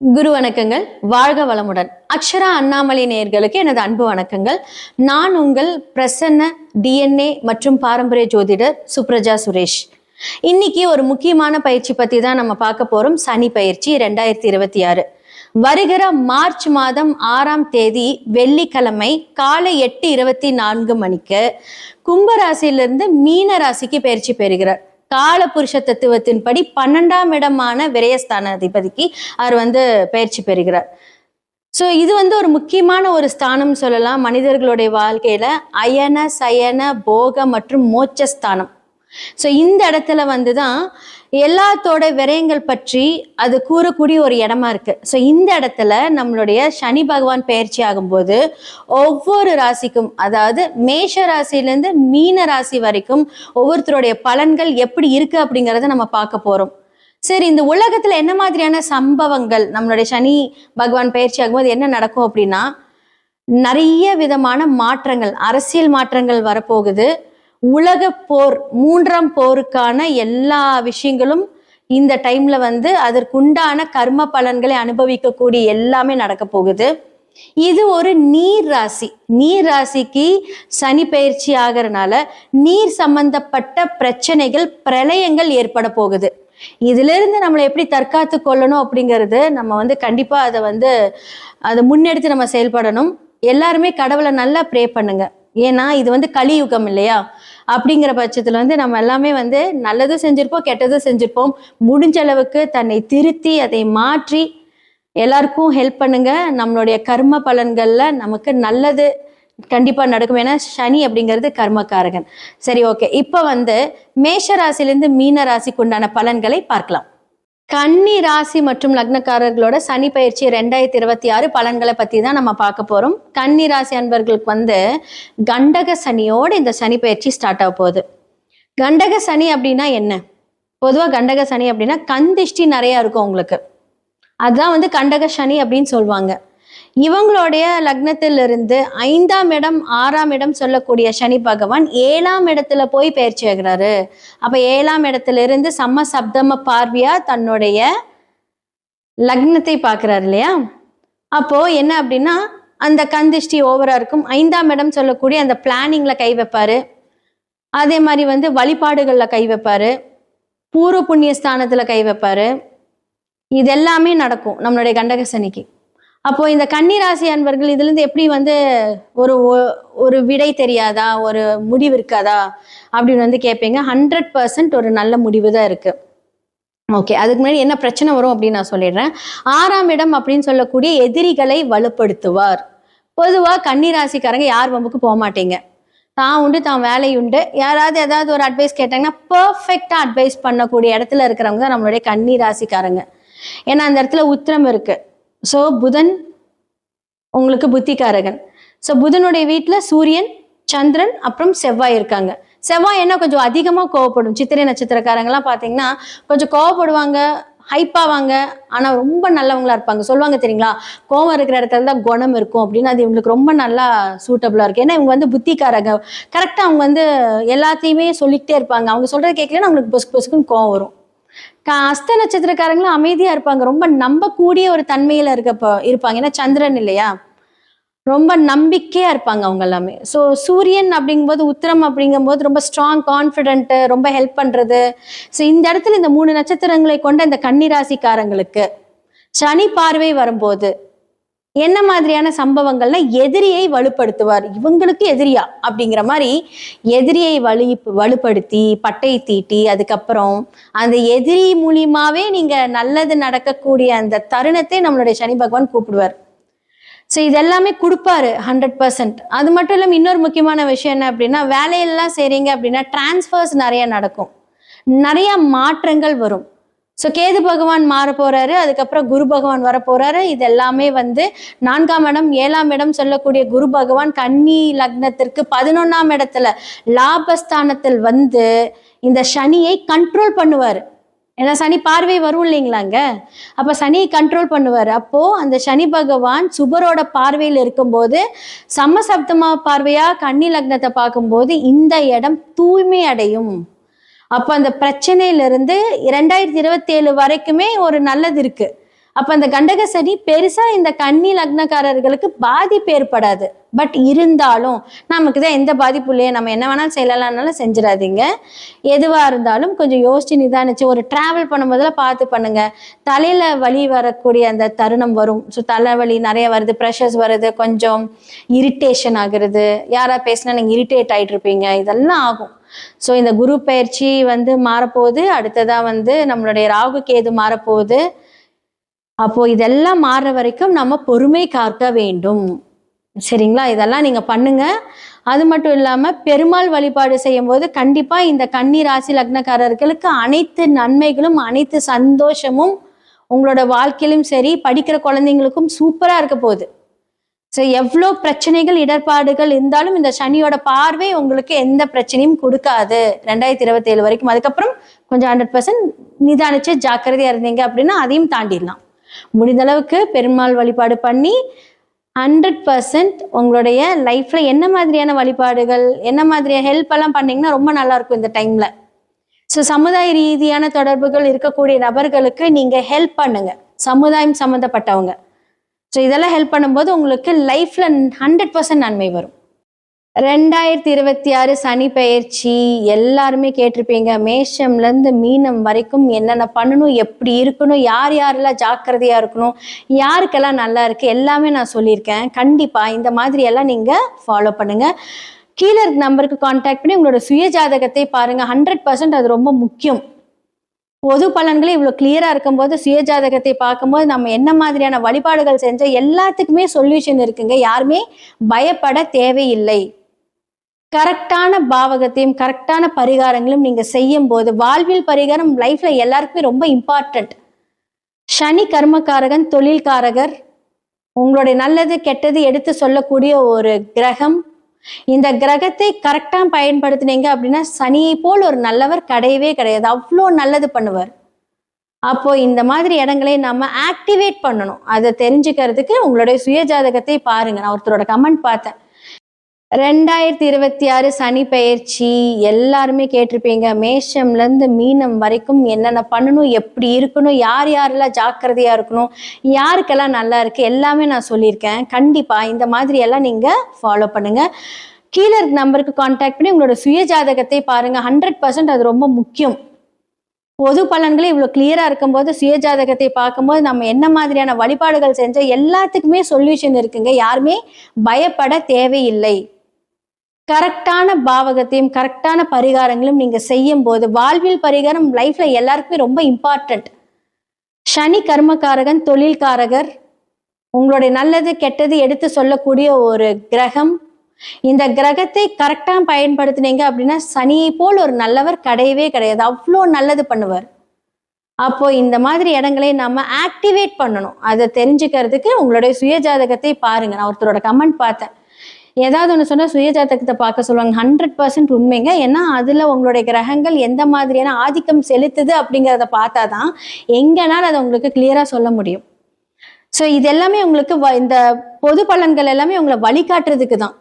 குரு வணக்கங்கள். வாழ்க வளமுடன். அக்ஷரா அண்ணாமலை நேயர்களுக்கு எனது அன்பு வணக்கங்கள். நான் உங்கள் பிரசன்ன DNA மற்றும் பாரம்பரிய ஜோதிடர் சுப்ரஜா சுரேஷ். இன்னைக்கு ஒரு முக்கியமான பயிற்சி பத்தி தான் நம்ம பார்க்க போறோம். சனி பயிற்சி 2026 வருகிற மார்ச் மாதம் 6ஆம் தேதி வெள்ளிக்கிழமை காலை 8:24 மணிக்கு கும்பராசியிலிருந்து மீன ராசிக்கு பயிற்சி பெறுகிறார். கால புருஷ தத்துவத்தின்படி 12ஆம் இடமான விரயஸ்தான அதிபதிக்கு அவர் பயிற்சி பெறுகிறார். ஸோ இது ஒரு முக்கியமான ஒரு ஸ்தானம் சொல்லலாம். மனிதர்களுடைய வாழ்க்கையில அயன சயன போக மற்றும் மோட்சஸ்தானம். ஸோ இந்த இடத்துல தான் எல்லாத்தோட விரயங்கள் பற்றி அது கூறக்கூடிய ஒரு இடமா இருக்கு. ஸோ இந்த இடத்துல நம்மளுடைய சனி பகவான் பயிற்சி ஆகும்போது ஒவ்வொரு ராசிக்கும், அதாவது மேஷ ராசியிலேருந்து மீன ராசி வரைக்கும் ஒவ்வொருத்தருடைய பலன்கள் எப்படி இருக்கு அப்படிங்கிறத நம்ம பார்க்க போறோம். சரி, இந்த உலகத்துல என்ன மாதிரியான சம்பவங்கள் நம்மளுடைய சனி பகவான் பயிற்சி ஆகும்போது என்ன நடக்கும் அப்படின்னா, நிறைய விதமான மாற்றங்கள், அரசியல் மாற்றங்கள் வரப்போகுது. உலக போர், 3ஆம் போருக்கான எல்லா விஷயங்களும் இந்த டைம்ல அதற்குண்டான கர்ம பலன்களை அனுபவிக்கக்கூடிய எல்லாமே நடக்க போகுது. இது ஒரு நீர் ராசி. நீர் ராசிக்கு சனி பயிற்சி ஆகிறதுனால நீர் சம்பந்தப்பட்ட பிரச்சனைகள், பிரளயங்கள் ஏற்பட போகுது. இதுல இருந்து நம்மளை எப்படி தற்காத்து கொள்ளணும் அப்படிங்கிறது நம்ம கண்டிப்பா அதை முன்னெடுத்து நம்ம செயல்படணும். எல்லாருமே கடவுளை நல்லா ப்ரே பண்ணுங்க. ஏன்னா இது கலியுகம் இல்லையா? அப்படிங்கிற பட்சத்துல நம்ம எல்லாமே நல்லதும் செஞ்சிருப்போம், கெட்டதும் செஞ்சிருப்போம். முடிஞ்ச அளவுக்கு தன்னை திருத்தி அதை மாற்றி எல்லாருக்கும் ஹெல்ப் பண்ணுங்க. நம்மளுடைய கர்ம பலன்கள்ல நமக்கு நல்லது கண்டிப்பா நடக்கும். ஏன்னா சனி அப்படிங்கிறது கர்மக்காரகன். சரி, ஓகே. இப்ப மேஷ ராசிலிருந்து மீன ராசிக்கு உண்டான பலன்களை பார்க்கலாம். கன்னி ராசி மற்றும் லக்னக்காரர்களோட சனி பயிற்சி 2026 பலன்களை பத்தி தான் நம்ம பார்க்க போறோம். கன்னி ராசி அன்பர்களுக்கு கண்டக சனியோட இந்த சனி பயிற்சி ஸ்டார்ட் ஆக போகுது. கண்டக சனி அப்படின்னா என்ன? பொதுவா கண்டக சனி அப்படின்னா கந்திஷ்டி நிறைய இருக்கும் உங்களுக்கு. அதுதான் கண்டக சனி அப்படின்னு சொல்லுவாங்க. இவங்களுடைய லக்னத்திலிருந்து 5ஆம் இடம் 6ஆம் இடம் சொல்லக்கூடிய சனி பகவான் 7ஆம் இடத்துல போய் பயிற்சி ஆகிறாரு. அப்ப 7ஆம் இடத்துல இருந்து சம சப்தம பார்வையா தன்னுடைய லக்னத்தை பார்க்கிறாரு இல்லையா? அப்போ என்ன அப்படின்னா, அந்த கந்திஷ்டி ஓவரா இருக்கும். 5ஆம் இடம் சொல்லக்கூடிய அந்த பிளானிங்ல கை வைப்பாரு. அதே மாதிரி வழிபாடுகள்ல கை வைப்பாரு. பூர்வ புண்ணிய ஸ்தானத்துல கை வைப்பாரு. இது எல்லாமே நடக்கும் நம்மளுடைய கண்டக சனிக்கு. அப்போ இந்த கன்னிராசி அன்பர்கள் இதுல இருந்து எப்படி ஒரு ஒரு விடை தெரியாதா, ஒரு முடிவு இருக்காதா அப்படின்னு கேட்பீங்க. 100% ஒரு நல்ல முடிவு தான் இருக்கு. ஓகே, அதுக்கு முன்னாடி என்ன பிரச்சனை வரும் அப்படின்னு நான் சொல்லிடுறேன். 6ஆம் இடம் அப்படின்னு சொல்லக்கூடிய எதிரிகளை வலுப்படுத்துவார். பொதுவா கன்னிராசிக்காரங்க யார் வம்புக்கு போக மாட்டீங்க. தான் உண்டு, தான் வேலை உண்டு. யாராவது ஏதாவது ஒரு அட்வைஸ் கேட்டாங்கன்னா பர்ஃபெக்டா அட்வைஸ் பண்ணக்கூடிய இடத்துல இருக்கிறவங்க தான் நம்மளுடைய கன்னிராசிக்காரங்க. ஏன்னா அந்த இடத்துல உத்திரம் இருக்கு. ஸோ புதன் உங்களுக்கு புத்திகாரகன். ஸோ புதனுடைய வீட்டில் சூரியன், சந்திரன், அப்புறம் செவ்வாய் இருக்காங்க. செவ்வாய் என்ன கொஞ்சம் அதிகமாக கோவப்படும். சித்திரை நட்சத்திரக்காரங்கெல்லாம் பார்த்தீங்கன்னா கொஞ்சம் கோவப்படுவாங்க, ஹைப்பாவாங்க. ஆனால் ரொம்ப நல்லவங்களா இருப்பாங்க. சொல்லுவாங்க தெரியுங்களா, கோவம் இருக்கிற இடத்துல தான் குணம் இருக்கும் அப்படின்னு. அது இவங்களுக்கு ரொம்ப நல்லா சூட்டபுளாக இருக்கு. ஏன்னா இவங்க புத்திக்காரங்க. கரெக்டாக அவங்க எல்லாத்தையுமே சொல்லிக்கிட்டே இருப்பாங்க. அவங்க சொல்கிறத கேட்கலன்னா அவங்களுக்கு பொசுக்கு பொசுக்குன்னு கோவம் வரும். அஸ்த நட்சத்திரக்காரங்களும் அமைதியா இருப்பாங்க. ரொம்ப நம்பக்கூடிய ஒரு தன்மையில இருப்பாங்க. ஏன்னா சந்திரன் இல்லையா, ரொம்ப நம்பிக்கையா இருப்பாங்க அவங்க எல்லாமே. ஸோ சூரியன் அப்படிங்கும்போது, உத்திரம் அப்படிங்கும்போது ரொம்ப ஸ்ட்ராங், கான்ஃபிடென்ட், ரொம்ப ஹெல்ப் பண்றது. ஸோ இந்த இடத்துல இந்த 3 நட்சத்திரங்களை கொண்ட இந்த கன்னிராசிக்காரங்களுக்கு சனி பார்வை வரும்போது என்ன மாதிரியான சம்பவங்கள்னா, எதிரியை வலுப்படுத்துவார். இவங்களுக்கு எதிரியா அப்படிங்கிற மாதிரி எதிரியை வலுப்படுத்தி பட்டை தீட்டி, அதுக்கப்புறம் அந்த எதிரி மூலியமாவே நீங்க நல்லது நடக்கக்கூடிய அந்த தருணத்தை நம்மளுடைய சனி பகவான் கூப்பிடுவார். ஸோ இதெல்லாமே கொடுப்பாரு 100%. அது மட்டும் இல்லாமல் இன்னொரு முக்கியமான விஷயம் என்ன அப்படின்னா, வேலையெல்லாம் செய்றீங்க அப்படின்னா டிரான்ஸ்ஃபர்ஸ் நிறைய நடக்கும், நிறைய மாற்றங்கள் வரும். ஸோ கேது பகவான் மாற போறாரு, அதுக்கப்புறம் குரு பகவான் வர போறாரு. இது எல்லாமே 4ஆம் இடம் 7ஆம் இடம் சொல்லக்கூடிய குரு பகவான் கன்னி லக்னத்திற்கு 11ஆம் இடத்துல லாபஸ்தானத்தில் இந்த சனியை கண்ட்ரோல் பண்ணுவார். ஏன்னா சனி பார்வை வரும் இல்லைங்களாங்க. அப்ப சனியை கண்ட்ரோல் பண்ணுவார். அப்போ அந்த சனி பகவான் சுபரோட பார்வையில் இருக்கும்போது சமசப்தமா பார்வையா கன்னி லக்னத்தை பார்க்கும்போது இந்த இடம் தூய்மை அடையும். அப்ப அந்த பிரச்சனையிலிருந்து 2027 வரைக்குமே ஒரு நல்லது இருக்கு. அப்போ அந்த கண்டக சனி பெருசாக இந்த கன்னி லக்னக்காரர்களுக்கு பாதிப்பு ஏற்படாது. பட் இருந்தாலும் நமக்கு தான் எந்த பாதிப்பு இல்லையே, நம்ம என்ன வேணாலும் செய்யலாம்னாலும் செஞ்சிடாதீங்க. எதுவாக இருந்தாலும் கொஞ்சம் யோசிச்சு நிதானிச்சு ஒரு ட்ராவல் பண்ணும்போதெல்லாம் பார்த்து பண்ணுங்க. தலையில் வலி வரக்கூடிய அந்த தருணம் வரும். ஸோ தலைவலி நிறைய வருது, ப்ரெஷர்ஸ் வருது, கொஞ்சம் இரிட்டேஷன் ஆகுறது, யாராவது பேசினா நீங்கள் இரிட்டேட் ஆகிட்டு இருப்பீங்க, இதெல்லாம் ஆகும். ஸோ இந்த குரு பயிற்சி மாறப்போகுது. அடுத்ததாக நம்மளுடைய ராகு கேது மாறப்போகுது. அப்போ இதெல்லாம் மாறுற வரைக்கும் நம்ம பொறுமை காக்க வேண்டும். சரிங்களா? இதெல்லாம் நீங்க பண்ணுங்க. அது மட்டும் இல்லாம பெருமாள் வழிபாடு செய்யும் போது கண்டிப்பா இந்த கன்னி ராசி லக்னக்காரர்களுக்கு அனைத்து நன்மைகளும் அனைத்து சந்தோஷமும் உங்களோட வாழ்க்கையிலும் சரி, படிக்கிற குழந்தைங்களுக்கும் சூப்பரா இருக்க போகுது. ஸோ எவ்வளோ பிரச்சனைகள் இடர்பாடுகள் இருந்தாலும் இந்த சனியோட பார்வை உங்களுக்கு எந்த பிரச்சனையும் கொடுக்காது 2027 வரைக்கும். அதுக்கப்புறம் கொஞ்சம் 100% நிதானிச்சு ஜாக்கிரதையா இருந்தீங்க அப்படின்னா அதையும் தாண்டிடலாம். முடிந்த அளவுக்கு பெருமாள் வழிபாடு பண்ணி 100% உங்களுடைய லைஃப்ல என்ன மாதிரியான வழிபாடுகள், என்ன மாதிரியான ஹெல்ப் எல்லாம் பண்ணீங்கன்னா ரொம்ப நல்லா இருக்கும் இந்த டைம்ல. ஸோ சமுதாய ரீதியான தொடர்புகள் இருக்கக்கூடிய நபர்களுக்கு நீங்க ஹெல்ப் பண்ணுங்க, சமுதாயம் சம்மந்தப்பட்டவங்க. ஸோ இதெல்லாம் ஹெல்ப் பண்ணும்போது உங்களுக்கு லைஃப்ல 100% நன்மை வரும். 2026 சனி பெயர்ச்சி எல்லாருமே கேட்டிருப்பீங்க. மேஷம்லேருந்து மீனம் வரைக்கும் என்னென்ன பண்ணணும், எப்படி இருக்கணும், யார் யாரெல்லாம் ஜாக்கிரதையா இருக்கணும், யாருக்கெல்லாம் நல்லா இருக்கு, எல்லாமே நான் சொல்லியிருக்கேன். கண்டிப்பா இந்த மாதிரி எல்லாம் நீங்க ஃபாலோ பண்ணுங்க. கீழே இருக்க நம்பருக்கு கான்டாக்ட் பண்ணி உங்களோட சுய ஜாதகத்தை பாருங்க. 100% அது ரொம்ப முக்கியம். பொது பலன்களே இவ்வளோ கிளியரா இருக்கும்போது சுய ஜாதகத்தை பார்க்கும்போது நம்ம என்ன மாதிரியான வழிபாடுகள் செஞ்ச எல்லாத்துக்குமே சொல்யூஷன் இருக்குங்க. யாருமே பயப்பட தேவையில்லை. கரெக்டான பாவகத்தையும் கரெக்டான பரிகாரங்களும் நீங்க செய்யும் போது வாழ்வில் பரிகாரம் லைஃப்ல எல்லாருக்குமே ரொம்ப இம்பார்ட்டன்ட். சனி கர்மக்காரகன், தொழில்காரகர், உங்களுடைய நல்லது கெட்டது எடுத்து சொல்லக்கூடிய ஒரு கிரகம். இந்த கிரகத்தை கரெக்டா பயன்படுத்தினீங்க அப்படின்னா சனியை போல் ஒரு நல்லவர் கிடையவே கிடையாது. அவ்வளோ நல்லது பண்ணுவார். அப்போ இந்த மாதிரி இடங்களை நம்ம ஆக்டிவேட் பண்ணணும். அதை தெரிஞ்சுக்கிறதுக்கு உங்களுடைய சுய ஜாதகத்தை பாருங்க. நான் ஒருத்தரோட கமெண்ட் பார்த்தேன். 2026 சனி பெயர்ச்சி எல்லாருமே கேட்டிருப்பீங்க. மேஷம்லேருந்து மீனம் வரைக்கும் என்னென்ன பண்ணணும், எப்படி இருக்கணும், யார் யாரெல்லாம் ஜாக்கிரதையா இருக்கணும், யாருக்கெல்லாம் நல்லா இருக்கு, எல்லாமே நான் சொல்லியிருக்கேன். கண்டிப்பா இந்த மாதிரி எல்லாம் நீங்க ஃபாலோ பண்ணுங்க. கீழே இருக்க நம்பருக்கு கான்டாக்ட் பண்ணி உங்களோட சுய ஜாதகத்தை பாருங்க. 100% அது ரொம்ப முக்கியம். பொது பலன்களே இவ்வளோ கிளியரா இருக்கும்போது சுய ஜாதகத்தை பார்க்கும்போது நம்ம என்ன மாதிரியான வழிபாடுகள் செஞ்ச எல்லாத்துக்குமே சொல்யூஷன் இருக்குங்க. யாருமே பயப்பட தேவையில்லை. கரெக்டான பாவகத்தையும் கரெக்டான பரிகாரங்களும் நீங்க செய்யும் போது வாழ்வில் பரிகாரம் லைஃப்ல எல்லாருக்குமே ரொம்ப இம்பார்ட்டன்ட். சனி கர்மக்காரகன், தொழில்காரகர், உங்களுடைய நல்லது கெட்டது எடுத்து சொல்லக்கூடிய ஒரு கிரகம். இந்த கிரகத்தை கரெக்டா பயன்படுத்தினீங்க அப்படின்னா சனியை போல் ஒரு நல்லவர் கிடையவே கிடையாது. அவ்வளோ நல்லது பண்ணுவார். அப்போ இந்த மாதிரி இடங்களை நம்ம ஆக்டிவேட் பண்ணணும். அதை தெரிஞ்சுக்கிறதுக்கு உங்களுடைய சுய ஜாதகத்தை பாருங்க. நான் ஒருத்தரோட கமெண்ட் பார்த்தேன். ஏதாவது ஒன்று சொன்னால் சுய ஜாதகத்தை பார்க்க சொல்லுவாங்க. 100% உண்மைங்க. ஏன்னா அதில் உங்களுடைய கிரகங்கள் எந்த மாதிரியான ஆதிக்கம் செலுத்துது அப்படிங்கிறத பார்த்தா தான் எங்கேனாலும் அதை உங்களுக்கு கிளியராக சொல்ல முடியும். ஸோ இது எல்லாமே உங்களுக்கு இந்த பொது பலன்கள் எல்லாமே உங்களை வழிகாட்டுறதுக்கு தான்.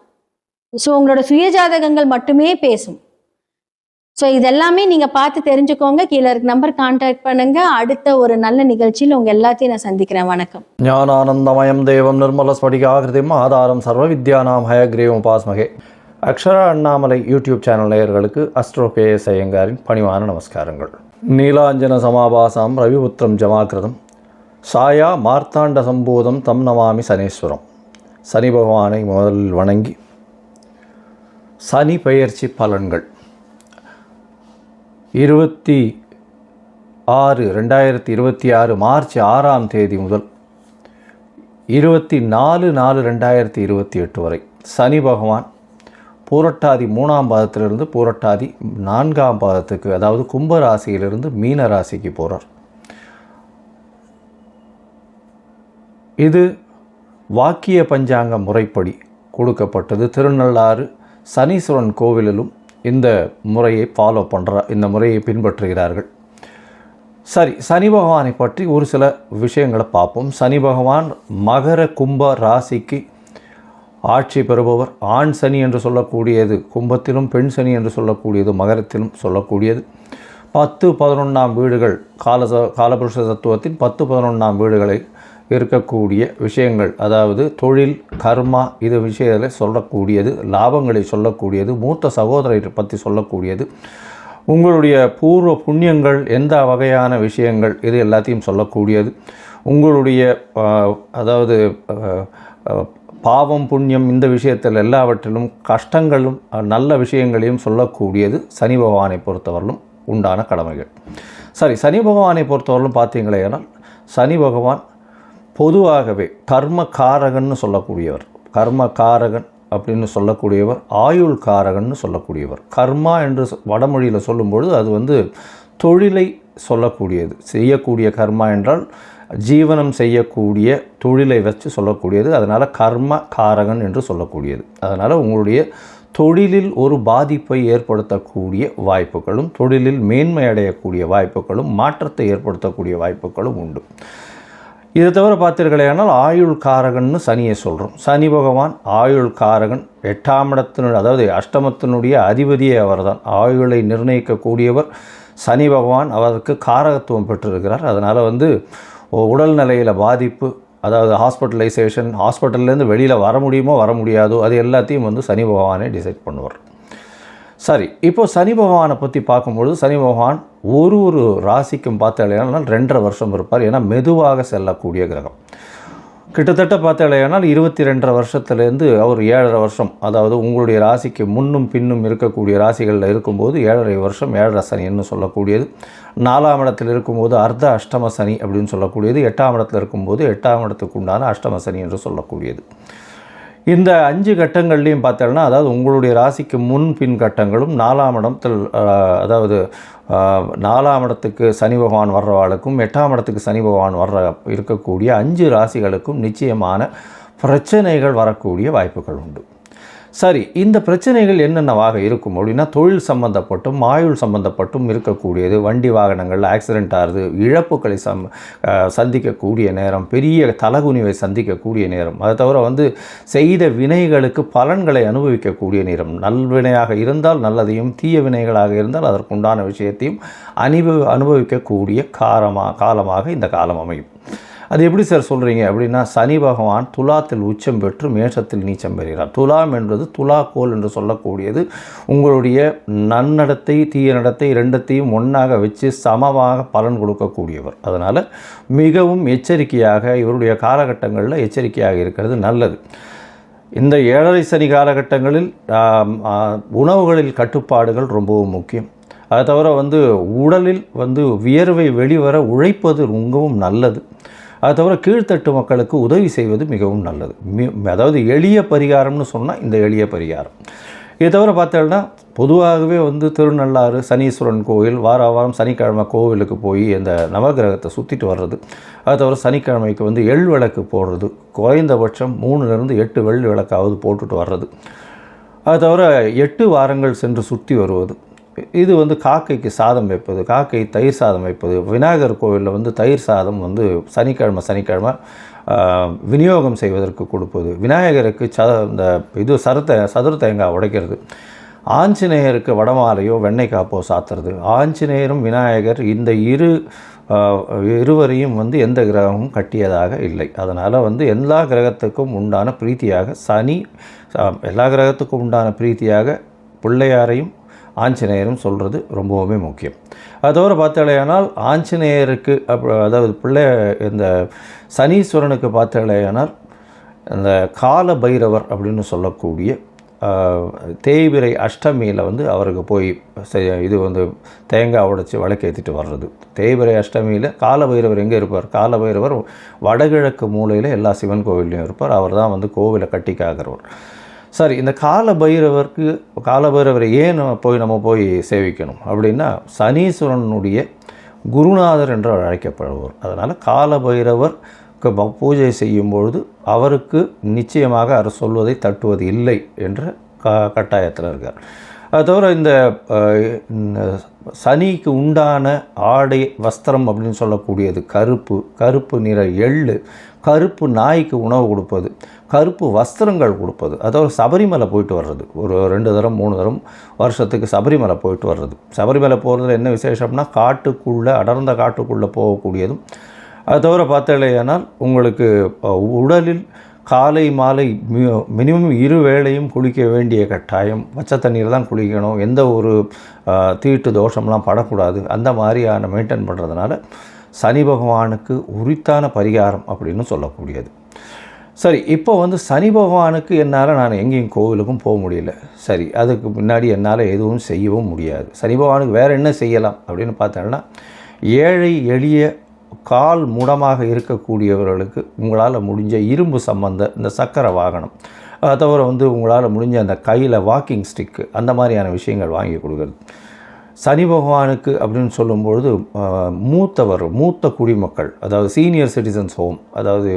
ஸோ உங்களோட சுய ஜாதகங்கள் மட்டுமே பேசும். ஸோ இதெல்லாமே நீங்கள் பார்த்து தெரிஞ்சுக்கோங்க. கீழே இருக்க நம்பர் கான்டாக்ட் பண்ணுங்க. அடுத்த ஒரு நல்ல நிகழ்ச்சியில் உங்கள் எல்லாத்தையும் நான் சந்திக்கிறேன். வணக்கம். ஞானானந்தமயம் தேவம் நிர்மல ஸ்படிகாகிருதிம் ஆதாரம் சர்வ வித்யானாம் ஹயக்ரீவம் உபாஸ்மகே. அக்ஷரா அண்ணாமலை யூடியூப் சேனல் நேயர்களுக்கு அஸ்ட்ரோ KS ஐயங்காரின் பணிவான நமஸ்காரங்கள். நீலாஞ்சன சமாபாசாம் ரவிபுத்திரம் ஜமாகிருதம் சாயா மார்த்தாண்ட சம்பூதம் தம் நமாமி சனீஸ்வரம். சனி பகவானை முதலில் வணங்கி சனி பெயர்ச்சி பலன்கள் 2026 மார்ச் 6ஆம் தேதி முதல் 24/4/2028 வரை சனி பகவான் பூரட்டாதி 3ஆம் பாதத்திலிருந்து பூரட்டாதி 4ஆம் பாதத்துக்கு, அதாவது கும்ப ராசியிலிருந்து மீன ராசிக்கு போகிறார். இது வாக்கிய பஞ்சாங்க முறைப்படி கொடுக்கப்பட்டது. திருநள்ளாறு சனீஸ்வரன் கோவிலிலும் இந்த முறையை இந்த முறையை பின்பற்றுகிறார்கள். சரி, சனி பகவானை பற்றி ஒரு சில விஷயங்களை பார்ப்போம். சனி பகவான் மகர கும்ப ராசிக்கு ஆட்சி பெறுபவர். ஆண் சனி என்று சொல்லக்கூடியது கும்பத்திலும், பெண் சனி என்று சொல்லக்கூடியது மகரத்திலும் சொல்லக்கூடியது. 10-11ஆம் வீடுகள் காலபுருஷ தத்துவத்தின் 10-11ஆம் வீடுகளை இருக்கக்கூடிய விஷயங்கள், அதாவது தொழில், கர்மா, இது விஷயத்தில் சொல்லக்கூடியது, லாபங்களை சொல்லக்கூடியது, மூத்த சகோதரரை பற்றி சொல்லக்கூடியது, உங்களுடைய பூர்வ புண்ணியங்கள், எந்த வகையான விஷயங்கள், இது எல்லாத்தையும் சொல்லக்கூடியது, உங்களுடைய அதாவது பாவம் புண்ணியம், இந்த விஷயத்தில் எல்லாவற்றிலும் கஷ்டங்களும் நல்ல விஷயங்களையும் சொல்லக்கூடியது சனி பகவானை பொறுத்தவரையிலும் உண்டான கடமைகள். சரி, சனி பகவானை பொறுத்தவரையிலும் பார்த்தீங்களேனால் சனி பகவான் பொதுவாகவே கர்மகாரகன்னு சொல்லக்கூடியவர். கர்மகாரகன் அப்படின்னு சொல்லக்கூடியவர், ஆயுள் காரகன்னு சொல்லக்கூடியவர். கர்மா என்று வடமொழியில் சொல்லும்பொழுது அது தொழிலை சொல்லக்கூடியது. செய்யக்கூடிய கர்மா என்றால் ஜீவனம் செய்யக்கூடிய தொழிலை வச்சு சொல்லக்கூடியது. அதனால் கர்ம காரகன் என்று சொல்லக்கூடியது. அதனால் உங்களுடைய தொழிலில் ஒரு பாதிப்பை ஏற்படுத்தக்கூடிய வாய்ப்புகளும், தொழிலில் மேன்மை அடையக்கூடிய வாய்ப்புகளும், மாற்றத்தை ஏற்படுத்தக்கூடிய வாய்ப்புகளும் உண்டு. இதை தவிர பார்த்தீர்களேனால் ஆயுள் காரகன்னு சனியை சொல்கிறோம். சனி பகவான் ஆயுள் காரகன், 8ஆம் இடத்தினுடைய, அதாவது அஷ்டமத்தினுடைய அதிபதியே அவர் தான். ஆயுளை நிர்ணயிக்கக்கூடியவர் சனி பகவான். அவருக்கு காரகத்துவம் பெற்றிருக்கிறார். அதனால் உடல்நிலையில் பாதிப்பு, அதாவது ஹாஸ்பிட்டலைசேஷன், ஹாஸ்பிட்டல்லேருந்து வெளியில் வர முடியுமோ வர முடியாதோ, அது எல்லாத்தையும் சனி பகவானே டிசைட் பண்ணுவார். சரி, இப்போது சனி பகவானை பற்றி பார்க்கும்பொழுது சனி பகவான் ஒரு ராசிக்கும் பார்த்தாலேனால் 2.5 வருஷம் இருப்பார். ஏன்னா மெதுவாக செல்லக்கூடிய கிரகம். கிட்டத்தட்ட பார்த்தாலேனால் 22.5 வருஷத்துலேருந்து அவர் 7.5 வருஷம், அதாவது உங்களுடைய ராசிக்கு முன்னும் பின்னும் இருக்கக்கூடிய ராசிகளில் இருக்கும்போது 7.5 வருஷம் 7.5 சனின்னு சொல்லக்கூடியது. 4ஆம் இடத்தில் இருக்கும்போது அர்த்த அஷ்டம சனி அப்படின்னு சொல்லக்கூடியது. 8ஆம் இடத்தில் இருக்கும்போது 8ஆம் இடத்துக்கு உண்டான அஷ்டம சனி என்று சொல்லக்கூடியது. இந்த 5 கட்டங்கள்லையும் பார்த்தோம்னா, அதாவது உங்களுடைய ராசிக்கு முன் பின் கட்டங்களும் 4ஆம் இடத்தில், அதாவது 4ஆம் இடத்துக்கு சனி பகவான் வர்றவாளுக்கும் 8ஆம் இடத்துக்கு சனி பகவான் இருக்கக்கூடிய 5 ராசிகளுக்கும் நிச்சயமான பிரச்சனைகள் வரக்கூடிய வாய்ப்புகள் உண்டு. சரி, இந்த பிரச்சனைகள் என்னென்னவாக இருக்கும் அப்படின்னா, தொழில் சம்பந்தப்பட்டும் ஆயுள் சம்பந்தப்பட்டும் இருக்கக்கூடியது. வண்டி வாகனங்கள் ஆக்சிடென்ட் ஆகுது, இழப்புகளை சந்திக்கக்கூடிய நேரம், பெரிய தலகுனிவை சந்திக்கக்கூடிய நேரம். அதை தவிர செய்த வினைகளுக்கு பலன்களை அனுபவிக்கக்கூடிய நேரம். நல்வினையாக இருந்தால் நல்லதையும், தீய வினைகளாக இருந்தால் அதற்குண்டான விஷயத்தையும் அனுபவிக்கக்கூடிய காலமாக இந்த காலம் அமையும். அது எப்படி சார் சொல்கிறீங்க அப்படின்னா, சனி பகவான் துலாத்தில் உச்சம் பெற்று மேஷத்தில் நீச்சம் பெறுகிறார். துலாம் என்பது துலாக்கோல் என்று சொல்லக்கூடியது. உங்களுடைய நன்னடத்தை தீய நடத்தை ரெண்டத்தையும் ஒன்றாக வச்சு சமமாக பலன் கொடுக்கக்கூடியவர். அதனால் மிகவும் எச்சரிக்கையாக இவருடைய காலகட்டங்களில் எச்சரிக்கையாக இருக்கிறது நல்லது. இந்த 7.5 சனி காலகட்டங்களில் உணவுகளில் கட்டுப்பாடுகள் ரொம்பவும் முக்கியம். அதை தவிர உடலில் வியர்வை வெளிவர உழைப்பது ரொம்பவும் நல்லது. அது தவிர கீழ்த்தட்டு மக்களுக்கு உதவி செய்வது மிகவும் நல்லது. அதாவது எளிய பரிகாரம்னு சொன்னால் இந்த எளிய பரிகாரம். இதை தவிர பார்த்தோம்னா, பொதுவாகவே திருநள்ளாறு சனீஸ்வரன் கோவில் வாரம் சனிக்கிழமை கோவிலுக்கு போய் இந்த நவகிரகத்தை சுற்றிட்டு வர்றது. அது தவிர சனிக்கிழமைக்கு எள் விளக்கு போடுறது, குறைந்தபட்சம் 3லிருந்து 8 வெள்ளி விளக்காவது போட்டுட்டு வர்றது. அது தவிர 8 வாரங்கள் சென்று சுற்றி வருவது. இது காக்கைக்கு சாதம் வைப்பது, காக்கை தயிர் சாதம் வைப்பது. விநாயகர் கோவிலில் தயிர் சாதம் சனிக்கிழமை விநியோகம் செய்வதற்கு கொடுப்பது. விநாயகருக்கு இந்த சதுர தேங்காய் உடைக்கிறது. ஆஞ்சநேயருக்கு வடமாலையோ வெண்ணெய் காப்போ சாத்துறது. ஆஞ்சநேயரும் விநாயகர் இந்த இருவரையும் எந்த கிரகமும் கட்டியதாக இல்லை. அதனால் எல்லா கிரகத்துக்கும் உண்டான பிரீத்தியாக எல்லா கிரகத்துக்கும் உண்டான பிரீத்தியாக பிள்ளையாரையும் ஆஞ்சநேயரும் சொல்கிறது ரொம்பவுமே முக்கியம். அது தவிர பார்த்தாலேயானால் ஆஞ்சநேயருக்கு அதாவது இந்த சனீஸ்வரனுக்கு பார்த்தாலேயானால் இந்த கால பைரவர் அப்படின்னு சொல்லக்கூடிய தேய்பிரை அஷ்டமியில் அவருக்கு போய் தேங்காய் உடைச்சி விளக்கேற்றிட்டு வர்றது. தேய்பிரை அஷ்டமியில் கால பைரவர் எங்கே இருப்பார்? கால பைரவர் வடகிழக்கு மூலையில் எல்லா சிவன் கோவில்லையும் இருப்பார். அவர் தான் கோவிலை கட்டி காக்கிறவர். சரி, இந்த காலபைரவரை ஏன் நம்ம போய் சேவிக்கணும் அப்படின்னா, சனீஸ்வரனுடைய குருநாதர் என்று அழைக்கப்படுவார். அதனால் காலபைரவருக்கு பூஜை செய்யும்பொழுது அவருக்கு நிச்சயமாக அவர் சொல்வதை தட்டுவது இல்லை என்ற கட்டாயத்தில் இருக்கார். அது தவிர இந்த சனிக்கு உண்டான ஆடை வஸ்திரம் அப்படின்னு சொல்லக்கூடியது கருப்பு நிற எள்ளு, கருப்பு நாய்க்கு உணவு கொடுப்பது, கருப்பு வஸ்திரங்கள் கொடுப்பது, அதாவது சபரிமலை போயிட்டு வர்றது, ஒரு 2 தரம் 3 தரம் வருஷத்துக்கு சபரிமலை போயிட்டு வர்றது. சபரிமலை போகிறதுல என்ன விசேஷம்னா காட்டுக்குள்ளே, அடர்ந்த காட்டுக்குள்ளே போகக்கூடியதும். அது தவிர பார்த்தலையானால் உங்களுக்கு உடலில் காலை மாலை மினிமம் 2 வேளையும் குளிக்க வேண்டிய கட்டாயம். பச்சை தண்ணீர் தான் குளிக்கணும், எந்த ஒரு தீட்டு தோஷம்லாம் படக்கூடாது. அந்த மாதிரியான மெயின்டைன் பண்ணுறதுனால சனி பகவானுக்கு உரித்தான பரிகாரம் அப்படின்னு சொல்லக்கூடியது. சரி, இப்போ சனி பகவானுக்கு என்னால் நான் எங்கேயும் கோவிலுக்கும் போக முடியல. சரி, அதுக்கு முன்னாடி என்னால் எதுவும் செய்யவும் முடியாது. சனி பகவானுக்கு வேறு என்ன செய்யலாம் அப்படின்னு பார்த்தோன்னா, ஏழை எளிய கால் முடமாக இருக்கக்கூடியவர்களுக்கு உங்களால் முடிஞ்ச இரும்பு சம்பந்த இந்த சக்கரை வாகனம், அதை தவிர உங்களால் முடிஞ்ச அந்த கையில் வாக்கிங் ஸ்டிக்கு, அந்த மாதிரியான விஷயங்கள் வாங்கி கொடுக்குறது. சனி பகவானுக்கு அப்படின்னு சொல்லும்பொழுது மூத்த குடிமக்கள், அதாவது சீனியர் சிட்டிசன்ஸ் ஹோம், அதாவது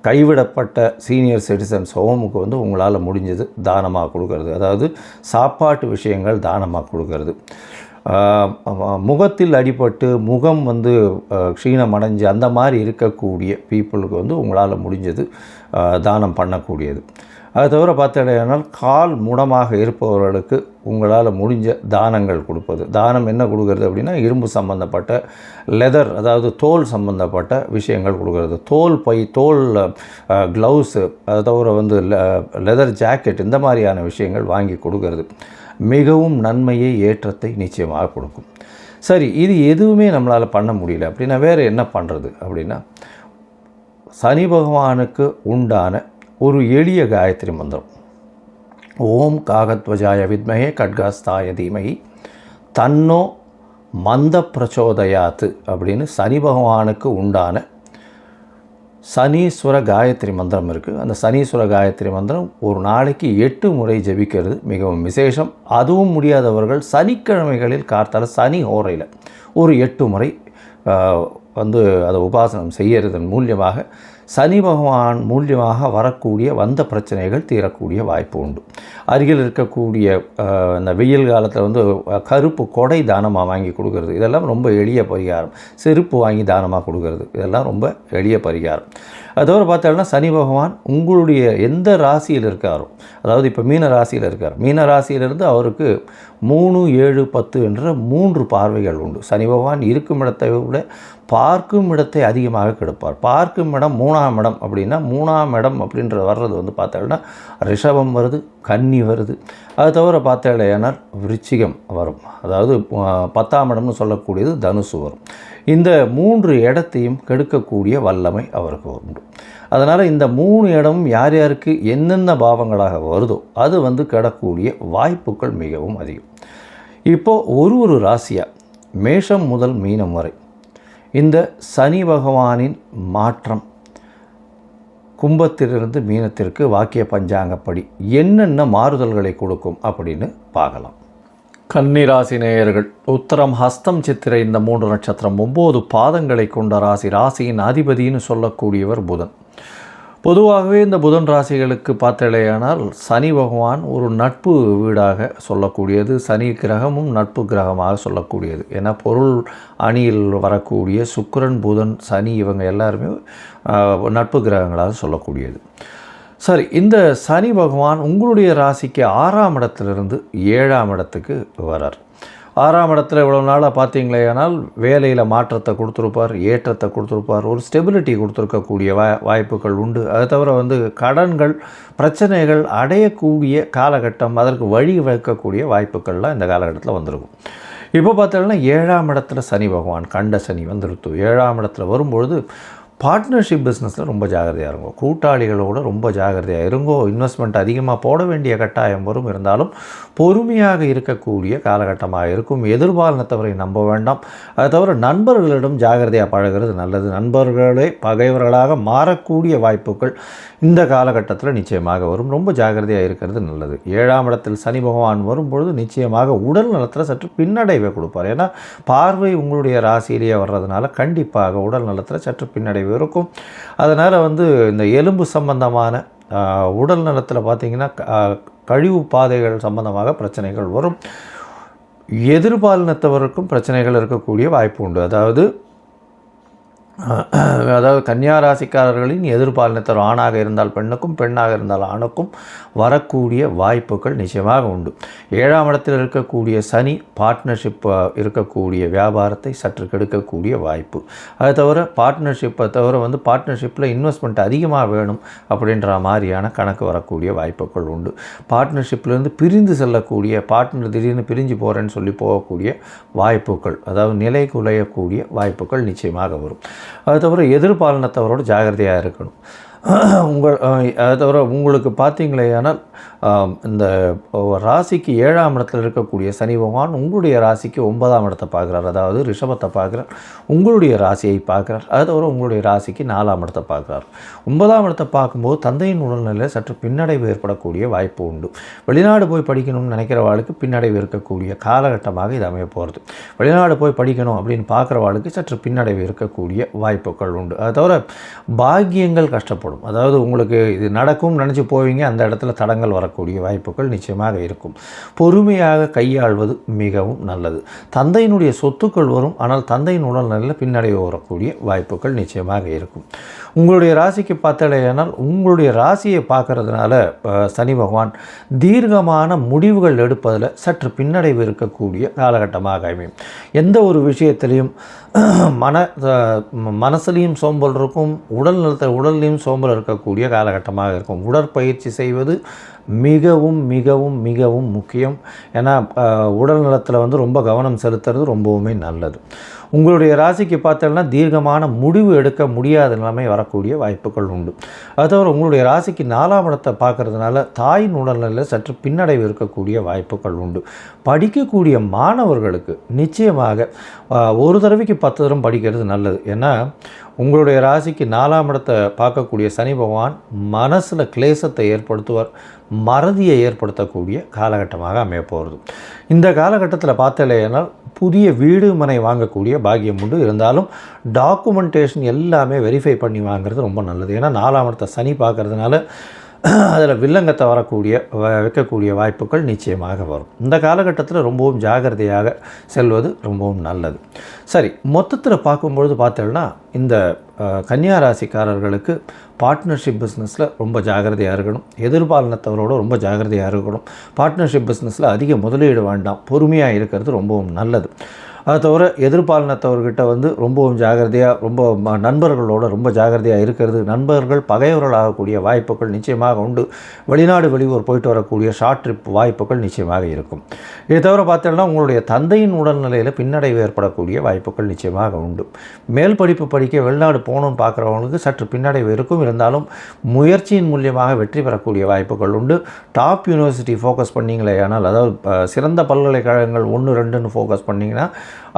கைவிடப்பட்ட சீனியர் சிட்டிசன்ஸ் ஹோமுக்கு உங்களால் முடிஞ்சது தானமாக கொடுக்கறது. அதாவது சாப்பாட்டு விஷயங்கள் தானமாக கொடுக்கறது. முகத்தில் அடிபட்டு முகம் க்ஷீணமடைஞ்சு அந்த மாதிரி இருக்கக்கூடிய பீப்புளுக்கு உங்களால் முடிஞ்சது தானம் பண்ணக்கூடியது. அது தவிர பார்த்தீங்கன்னா கால் முடமாக இருப்பவர்களுக்கு உங்களால் முடிஞ்ச தானங்கள் கொடுப்பது. தானம் என்ன கொடுக்கறது அப்படின்னா, இரும்பு சம்பந்தப்பட்ட லெதர், அதாவது தோல் சம்பந்தப்பட்ட விஷயங்கள் கொடுக்கறது. தோல் பை, தோல் க்ளவுஸு, அது தவிர லெதர் ஜாக்கெட், இந்த மாதிரியான விஷயங்கள் வாங்கி கொடுக்கறது மிகவும் நன்மையை, ஏற்றத்தை நிச்சயமாக கொடுக்கும். சரி, இது எதுவுமே நம்மளால் பண்ண முடியல அப்படின்னா வேறு என்ன பண்ணுறது அப்படின்னா, சனி பகவானுக்கு உண்டான ஒரு எளிய காயத்ரி மந்திரம். ஓம் காகத்வஜாய வித்மஹே கட்காஸ்தாய தீமஹி தன்னோ மந்த பிரச்சோதயாத்து அப்படின்னு சனி பகவானுக்கு உண்டான சனீஸ்வர காயத்ரி மந்திரம் இருக்குது. அந்த சனீஸ்வர காயத்ரி மந்திரம் ஒரு நாளைக்கு 8 முறை ஜபிக்கிறது மிகவும் விசேஷம். அதுவும் முடியாதவர்கள் சனிக்கிழமைகளில் கார்த்தால சனி ஹோரையில் ஒரு 8 முறை அதை உபாசனம் செய்யறதன் மூலியமாக சனி பகவான் மூலியமாக வரக்கூடிய வந்த பிரச்சனைகள் தீரக்கூடிய வாய்ப்பு உண்டு. அருகில் இருக்கக்கூடிய இந்த வெயில் காலத்தில் கருப்பு கொடை தானமாக வாங்கி கொடுக்கறது, இதெல்லாம் ரொம்ப எளிய பரிகாரம். செருப்பு வாங்கி தானமாக கொடுக்கறது, இதெல்லாம் ரொம்ப எளிய பரிகாரம். அதோடு பார்த்தோம்னா சனி பகவான் உங்களுடைய எந்த ராசியில் இருக்காரோ, அதாவது இப்போ மீன ராசியில் இருக்கார், மீன ராசியிலிருந்து அவருக்கு 3, 7, 10 என்ற 3 பார்வைகள் உண்டு. சனி பகவான் இருக்கும் இடத்தை விட பார்க்கும் இடத்தை அதிகமாக கெடுப்பார். பார்க்கும் இடம் 3ஆம் இடம் அப்படின்னா, 3ஆம் இடம் அப்படின்றது வர்றது பார்த்தோம்னா ரிஷபம் வருது, கன்னி வருது. அது தவிர பார்த்தேனால் விருச்சிகம் வரும், அதாவது 10ஆம் இடம்னு சொல்லக்கூடியது தனுசு வரும். இந்த 3 இடத்தையும் கெடுக்கக்கூடிய வல்லமை அவருக்கு உண்டு. அதனால் இந்த 3 இடமும் யார் யாருக்கு என்னென்ன பாவங்களாக வருதோ அது கெடக்கூடிய வாய்ப்புகள் மிகவும் அதிகம். இப்போது ஒரு ராசியாக மேஷம் முதல் மீனம் வரை இந்த சனி பகவானின் மாற்றம் கும்பத்திலிருந்து மீனத்திற்கு வாக்கிய பஞ்சாங்கப்படி என்னென்ன மாறுதல்களை கொடுக்கும் அப்படின்னு பார்க்கலாம். கன்னிராசி நேயர்கள், உத்தரம், ஹஸ்தம், சித்திரை இந்த 3 நட்சத்திரம் 9 பாதங்களை கொண்ட ராசி. ராசியின் அதிபதினு சொல்லக்கூடியவர் புதன். பொதுவாகவே இந்த புதன் ராசிகளுக்கு பார்த்தலையானால் சனி பகவான் ஒரு நட்பு வீடாக சொல்லக்கூடியது, சனி கிரகமும் நட்பு கிரகமாக சொல்லக்கூடியது. ஏன்னா பொருள் அணியில் வரக்கூடிய சுக்கிரன், புதன், சனி இவங்க எல்லாருமே நட்பு கிரகங்களாக சொல்லக்கூடியது. சரி, இந்த சனி பகவான் உங்களுடைய ராசிக்கு 6ஆம் இடத்திலிருந்து 7ஆம் இடத்துக்கு வரார். 6ஆம் இடத்துல இவ்வளோ நாளாக பார்த்தீங்களேனால் வேலையில் மாற்றத்தை கொடுத்துருப்பார், ஏற்றத்தை கொடுத்துருப்பார், ஒரு ஸ்டெபிலிட்டி கொடுத்துருக்கக்கூடிய வாய்ப்புகள் உண்டு. அது தவிர கடன்கள், பிரச்சனைகள் அடையக்கூடிய காலகட்டம், அதற்கு வழி வைக்கக்கூடிய வாய்ப்புகள்லாம் இந்த காலகட்டத்தில் வந்திருக்கும். இப்போ பார்த்தோம்னா 7ஆம் இடத்துல சனி பகவான் கண்ட சனி வந்துருத்து. 7ஆம் இடத்துல வரும்பொழுது பார்ட்னர்ஷிப் பிஸ்னஸில் ரொம்ப ஜாகிரதையாக இருங்கோ, கூட்டாளிகளோடு ரொம்ப ஜாகிரதையாக இருங்கோ. இன்வெஸ்ட்மெண்ட் அதிகமாக போட வேண்டிய கட்டாயம் வரும், இருந்தாலும் பொறுமையாக இருக்கக்கூடிய காலகட்டமாக இருக்கும். எதிர்பாலினத்தவரை நம்ப வேண்டாம். அது தவிர நண்பர்களிடம் ஜாகிரதையாக பழகிறது நல்லது. நண்பர்களே பகைவர்களாக மாறக்கூடிய வாய்ப்புகள் இந்த காலகட்டத்தில் நிச்சயமாக வரும். ரொம்ப ஜாகிரதையாக இருக்கிறது நல்லது. 7ஆம் இடத்தில் சனி பகவான் வரும்பொழுது நிச்சயமாக உடல் நலத்தில் சற்று பின்னடைவை கொடுப்பார். ஏன்னா பார்வை உங்களுடைய ராசியிலேயே வர்றதுனால கண்டிப்பாக உடல் நலத்தில் சற்று பின்னடைவு இருக்கும். அதனால் இந்த எலும்பு சம்பந்தமான உடல் நலத்தில் பார்த்திங்கன்னா கழிவு பாதைகள் சம்பந்தமாக பிரச்சனைகள் வரும். எதிர்பாலினத்தவருக்கும் பிரச்சனைகள் இருக்கக்கூடிய வாய்ப்பு உண்டு. அதாவது கன்னியா ராசிக்காரர்களின் எதிர்பாலினத்தவர் ஆணாக இருந்தால் பெண்ணுக்கும், பெண்ணாக இருந்தால் ஆணுக்கும் வரக்கூடிய வாய்ப்புகள் நிச்சயமாக உண்டு. 7ஆம் இடத்தில் இருக்கக்கூடிய சனி பார்ட்னர்ஷிப் இருக்கக்கூடிய வியாபாரத்தை சற்று கெடுக்கக்கூடிய வாய்ப்பு. அதை தவிர பார்ட்னர்ஷிப்பை தவிர பார்ட்னர்ஷிப்பில் இன்வெஸ்ட்மெண்ட் அதிகமாக வேணும் அப்படின்ற மாதிரியான கணக்கு வரக்கூடிய வாய்ப்புகள் உண்டு. பார்ட்னர்ஷிப்லேருந்து பிரிந்து செல்லக்கூடிய, பார்ட்னர் திடீர்னு பிரிஞ்சு போகிறேன்னு சொல்லி போகக்கூடிய வாய்ப்புகள், அதாவது நிலை குலையக்கூடிய வாய்ப்புகள் நிச்சயமாக வரும். அது தவிர எதிர்பாலினத்தவரோடு ஜாகிரதையாக இருக்கணும். அதை தவிர உங்களுக்கு பார்த்தீங்களேயானால் இந்த ராசிக்கு 7ஆம் இடத்தில் இருக்கக்கூடிய சனி பகவான் உங்களுடைய ராசிக்கு 9ஆம் இடத்தை பார்க்குறார், அதாவது ரிஷபத்தை பார்க்குறார், உங்களுடைய ராசியை பார்க்குறார். அது தவிர உங்களுடைய ராசிக்கு 4ஆம் இடத்தை பார்க்குறார். 9ஆம் இடத்தை பார்க்கும்போது தந்தையின் உடல்நிலையில் சற்று பின்னடைவு ஏற்படக்கூடிய வாய்ப்பு உண்டு. வெளிநாடு போய் படிக்கணும்னு நினைக்கிறவாளுக்கு பின்னடைவு இருக்கக்கூடிய காலகட்டமாக இது அமைய போகிறது. வெளிநாடு போய் படிக்கணும் அப்படின்னு பார்க்குறவாளுக்கு சற்று பின்னடைவு இருக்கக்கூடிய வாய்ப்புகள் உண்டு. அது தவிர பாக்கியங்கள் கஷ்டப்படும். அதாவது உங்களுக்கு இது நடக்கும் நினச்சி போவீங்க, அந்த இடத்துல தடங்கள் வரக்கூடிய வாய்ப்புகள் நிச்சயமாக இருக்கும். பொறுமையாக கையாள்வது மிகவும் நல்லது. தந்தையினுடைய சொத்துக்கள் வரும், ஆனால் தந்தையின் உடல்நிலையில் பின்னடைவு வரக்கூடிய வாய்ப்புகள் நிச்சயமாக இருக்கும். உங்களுடைய ராசிக்கு பார்த்தாலேயானால் உங்களுடைய ராசியை பார்க்கறதுனால சனி பகவான் தீர்க்கமான முடிவுகள் எடுப்பதில் சற்று பின்னடைவு இருக்கக்கூடிய காலகட்டமாக அமையும். எந்த ஒரு விஷயத்திலையும் மனசுலேயும் சோம்பல் இருக்கும், உடல்லையும் சோம்பல் இருக்கக்கூடிய காலகட்டமாக இருக்கும். உடற்பயிற்சி செய்வது மிகவும் மிகவும் மிகவும் முக்கியம். ஏன்னா உடல் நலத்தில் ரொம்ப கவனம் செலுத்துறது ரொம்பவுமே நல்லது. உங்களுடைய ராசிக்கு பார்த்தோம்னா தீர்க்கமான முடிவு எடுக்க முடியாத நிலைமை வரக்கூடிய வாய்ப்புகள் உண்டு. அது தவிர உங்களுடைய ராசிக்கு 4ஆம் இடத்தை பார்க்கறதுனால தாயின் உடல்நிலையில் சற்று பின்னடைவு இருக்கக்கூடிய வாய்ப்புகள் உண்டு. படிக்கக்கூடிய மாணவர்களுக்கு நிச்சயமாக ஒரு தடவைக்கு 10 தரம் படிக்கிறது நல்லது. ஏன்னா உங்களுடைய ராசிக்கு 4ஆம் இடத்தை பார்க்கக்கூடிய சனி பகவான் மனசில் கிளேசத்தை ஏற்படுத்துவார், மறதியை ஏற்படுத்தக்கூடிய காலகட்டமாக அமைய போகிறது. இந்த காலகட்டத்தில் பார்த்தலையானால் புதிய வீடு மனை வாங்கக்கூடிய பாக்கியம் உண்டு. இருந்தாலும் டாக்குமெண்டேஷன் எல்லாமே வெரிஃபை பண்ணி வாங்குறது ரொம்ப நல்லது. ஏன்னா 4ஆம் இடத்தை சனி பார்க்கறதுனால அதில் வில்லங்கத்தை வைக்கக்கூடிய வாய்ப்புகள் நிச்சயமாக வரும். இந்த காலகட்டத்தில் ரொம்பவும் ஜாகிரதையாக செல்வது ரொம்பவும் நல்லது. சரி, மொத்தத்தில் பார்க்கும்பொழுது பார்த்தோம்னா இந்த கன்னியா ராசிக்காரர்களுக்கு பார்ட்னர்ஷிப் பிஸ்னஸில் ரொம்ப ஜாகிரதையாக இருக்கணும். எதிர்பாலினத்தவரோட ரொம்ப ஜாகிரதையாக இருக்கணும். பார்ட்னர்ஷிப் பிஸ்னஸில் அதிக முதலீடு வேண்டாம், பொறுமையாக இருக்கிறது ரொம்பவும் நல்லது. அதை தவிர எதிர்பாலினத்தவர்கிட்ட ரொம்பவும் ஜாகிரதையாக, ரொம்ப நண்பர்களோட ரொம்ப ஜாகிரதையாக இருக்கிறது. நண்பர்கள் பகைவர்கள் ஆகக்கூடிய வாய்ப்புகள் நிச்சயமாக உண்டு. வெளிநாடு வெளியூர் போயிட்டு வரக்கூடிய ஷார்ட் ட்ரிப் வாய்ப்புகள் நிச்சயமாக இருக்கும். இதை தவிர பார்த்தோம்னா உங்களுடைய தந்தையின் உடல்நிலையில் பின்னடைவு ஏற்படக்கூடிய வாய்ப்புகள் நிச்சயமாக உண்டு. மேல் படிப்பு படிக்க வெளிநாடு போகணும்னு பார்க்குறவங்களுக்கு சற்று பின்னடைவு இருக்கும். இருந்தாலும் முயற்சியின் மூலியமாக வெற்றி பெறக்கூடிய வாய்ப்புகள் உண்டு. டாப் யூனிவர்சிட்டி ஃபோக்கஸ் பண்ணிங்களே, ஆனால் அதாவது சிறந்த பல்கலைக்கழகங்கள் 1, 2ன்னு ஃபோக்கஸ் பண்ணிங்கன்னா